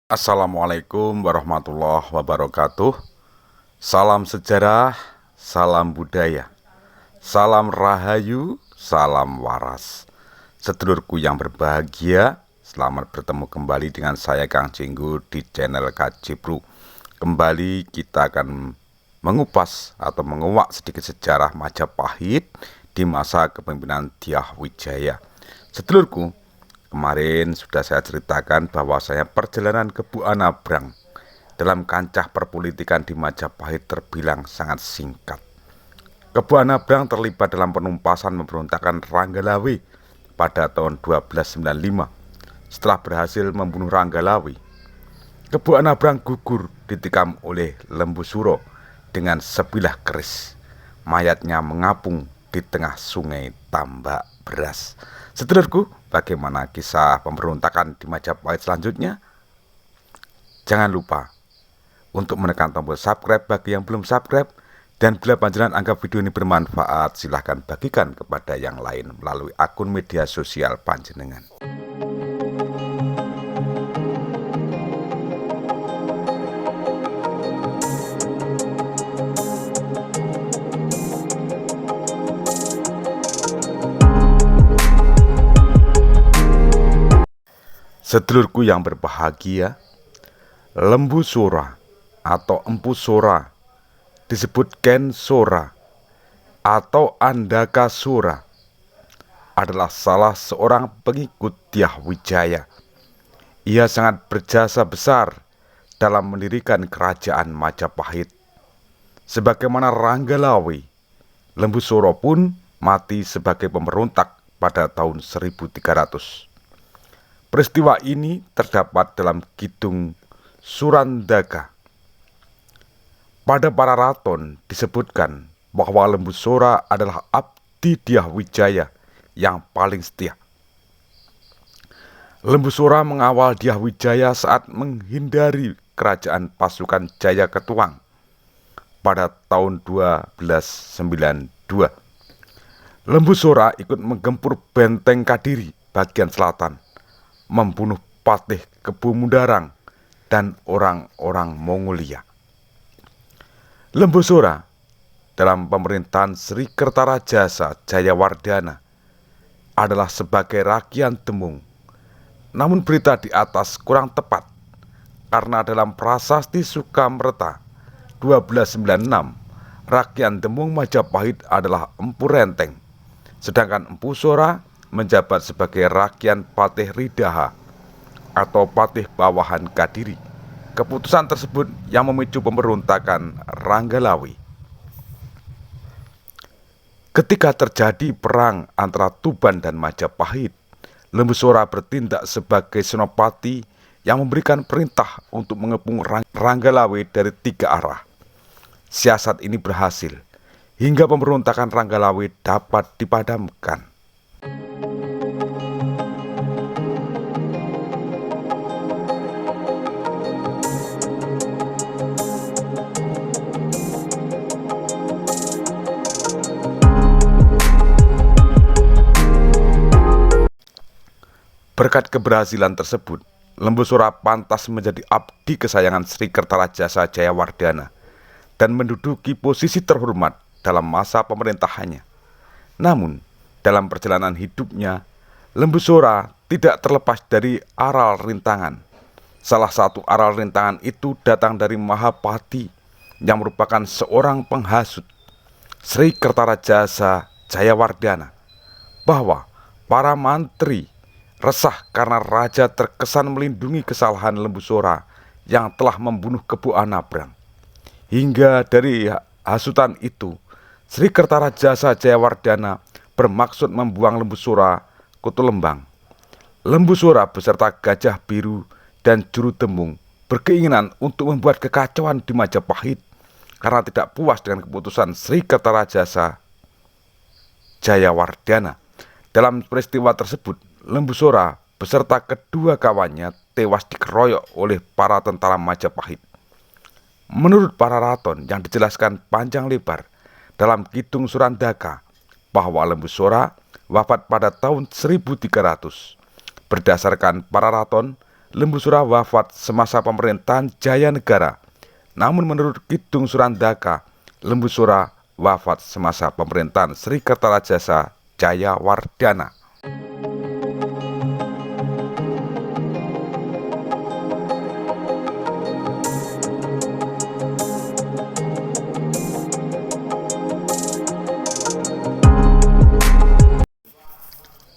Assalamualaikum warahmatullahi wabarakatuh. Salam sejarah, salam budaya, salam rahayu, salam waras. Sedulurku yang berbahagia, selamat bertemu kembali dengan saya Kang Jenggo di channel Kajibru. Kembali kita akan mengupas atau menguak sedikit sejarah Majapahit di masa kepemimpinan Dyah Wijaya. Sedulurku, kemarin sudah saya ceritakan bahwasanya perjalanan ke Buanabrang dalam kancah perpolitikan di Majapahit terbilang sangat singkat. Ke Buanabrang terlibat dalam penumpasan pemberontakan Ranggalawe pada tahun 1295. Setelah berhasil membunuh Ranggalawe, ke Buanabrang gugur ditikam oleh Lembu Suro dengan sebilah keris. Mayatnya mengapung di tengah sungai Tambak Beras. Sedulurku, bagaimana kisah pemberontakan di Majapahit selanjutnya? Jangan lupa untuk menekan tombol subscribe bagi yang belum subscribe. Dan bila panjenengan anggap video ini bermanfaat, silahkan bagikan kepada yang lain melalui akun media sosial panjenengan. Sedulurku yang berbahagia, Lembu Sora atau Empu Sora, disebut Ken Sora atau Andaka Sora, adalah salah seorang pengikut Dyah Wijaya. Ia sangat berjasa besar dalam mendirikan kerajaan Majapahit. Sebagaimana Ranggalawe, Lembu Sora pun mati sebagai pemberontak pada tahun 1300. Peristiwa ini terdapat dalam Kidung Surandaka. Pada Pararaton disebutkan bahwa Lembu Sora adalah abdi Dyah Wijaya yang paling setia. Lembu Sora mengawal Dyah Wijaya saat menghindari kerajaan pasukan Jaya Ketuang pada tahun 1292. Lembu Sora ikut menggempur benteng Kadiri bagian selatan, membunuh Patih Kebumundarang dan orang-orang Mongolia. Lembu Sora dalam pemerintahan Sri Kertarajasa Jayawardhana adalah sebagai Rakyan Demung. Namun berita di atas kurang tepat, karena dalam Prasasti Sukamreta 1296, Rakyan Demung Majapahit adalah Empu Renteng, sedangkan Empu Sora menjabat sebagai Rakyan Patih Ridaha atau Patih Bawahan Kadiri. Keputusan tersebut yang memicu pemberontakan Ranggalawe. Ketika terjadi perang antara Tuban dan Majapahit, Lembu Sora bertindak sebagai senopati yang memberikan perintah untuk mengepung Ranggalawe dari 3 arah. Siasat ini berhasil hingga pemberontakan Ranggalawe dapat dipadamkan. Berkat keberhasilan tersebut, Lembu Sora pantas menjadi abdi kesayangan Sri Kertarajasa Jayawardhana dan menduduki posisi terhormat dalam masa pemerintahannya. Namun, dalam perjalanan hidupnya, Lembu Sora tidak terlepas dari aral rintangan. Salah satu aral rintangan itu datang dari Mahapati yang merupakan seorang penghasut Sri Kertarajasa Jayawardhana, bahwa para mantri resah karena raja terkesan melindungi kesalahan Lembu Sora yang telah membunuh ke Buanabrang. Hingga dari hasutan itu, Sri Kertarajasa Jayawardhana bermaksud membuang Lembu Sora ke Tulembang. Lembu Sora beserta Gajah Biru dan Juru Demung berkeinginan untuk membuat kekacauan di Majapahit karena tidak puas dengan keputusan Sri Kertarajasa Jayawardhana. Dalam peristiwa tersebut, Lembu Sora beserta kedua kawannya tewas dikeroyok oleh para tentara Majapahit. Menurut Pararaton yang dijelaskan panjang lebar dalam Kidung Surandaka, bahwa Lembu Sora wafat pada tahun 1300. Berdasarkan Pararaton, Lembu Sura wafat semasa pemerintahan Jaya Negara. Namun menurut Kidung Surandaka, Lembu Sura wafat semasa pemerintahan Sri Kertarajasa Jayawardana.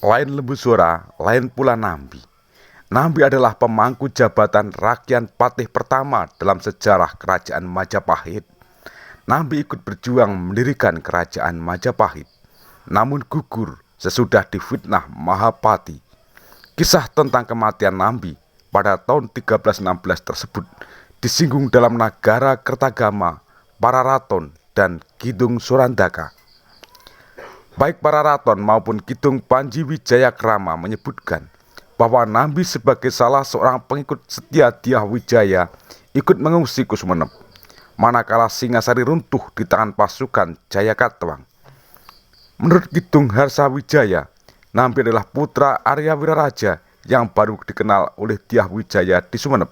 Lain Lembu Sura, lain pula Nambi. Nambi adalah pemangku jabatan Rakyat Patih pertama dalam sejarah Kerajaan Majapahit. Nambi ikut berjuang mendirikan Kerajaan Majapahit, namun gugur sesudah difitnah Mahapati. Kisah tentang kematian Nambi pada tahun 1316 tersebut disinggung dalam Nagara Kertagama, Pararaton, dan Kidung Surandaka. Baik Pararaton maupun Kidung Panji Wijayakrama menyebutkan bahwa Nambi sebagai salah seorang pengikut setia Dyah Wijaya ikut mengungsi ke Sumenep, manakala Singasari runtuh di tangan pasukan Jayakatwang. Menurut Kidung Harsawijaya, Nambi adalah putra Arya Wiraraja yang baru dikenal oleh Dyah Wijaya di Sumenep.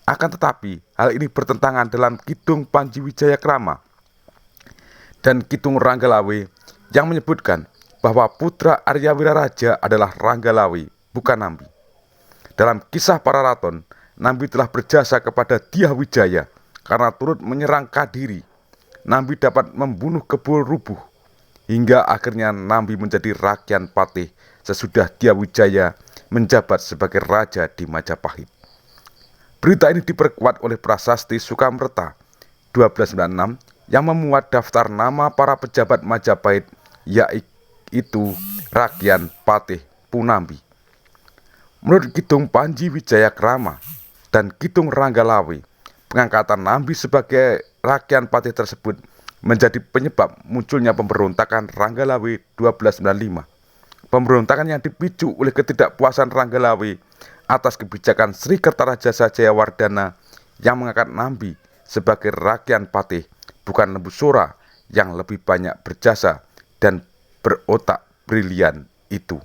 Akan tetapi, hal ini bertentangan dalam Kidung Panji Wijayakrama dan Kidung Ranggalawe yang menyebutkan bahwa putra Arya Wiraraja adalah Ranggalawe, bukan Nambi. Dalam kisah Pararaton, Nambi telah berjasa kepada Dyah Wijaya karena turut menyerang Kadiri. Nambi dapat membunuh Kebul Rubuh, hingga akhirnya Nambi menjadi Rakyat Patih sesudah Dyah Wijaya menjabat sebagai raja di Majapahit. Berita ini diperkuat oleh Prasasti Sukamrta 1296 yang memuat daftar nama para pejabat Majapahit, yaitu Rakyat Patih Punambi. Menurut Kidung Panji Wijayakrama dan Kidung Ranggalawe, pengangkatan Nambi sebagai Rakyat Patih tersebut menjadi penyebab munculnya pemberontakan Ranggalawe 1295. Pemberontakan yang dipicu oleh ketidakpuasan Ranggalawe atas kebijakan Sri Kertarajasa Jayawardana yang mengangkat Nambi sebagai Rakyat Patih, bukan Lembu Sura yang lebih banyak berjasa dan berotak brilian itu.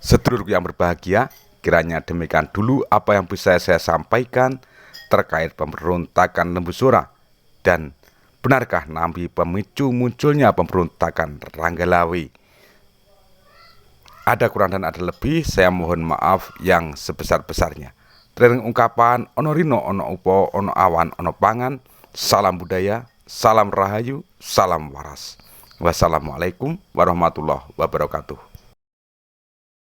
Sedulurku yang berbahagia, kiranya demikian dulu apa yang bisa saya sampaikan terkait pemberontakan Lembu Sura. Dan benarkah Nambi pemicu munculnya pemberontakan Ranggalawe? Ada kurang dan ada lebih, saya mohon maaf yang sebesar-besarnya. Trering ungkapan ono rino, ono upo, ono awan, ono pangan. Salam budaya, salam rahayu, salam waras. Wassalamualaikum warahmatullahi wabarakatuh.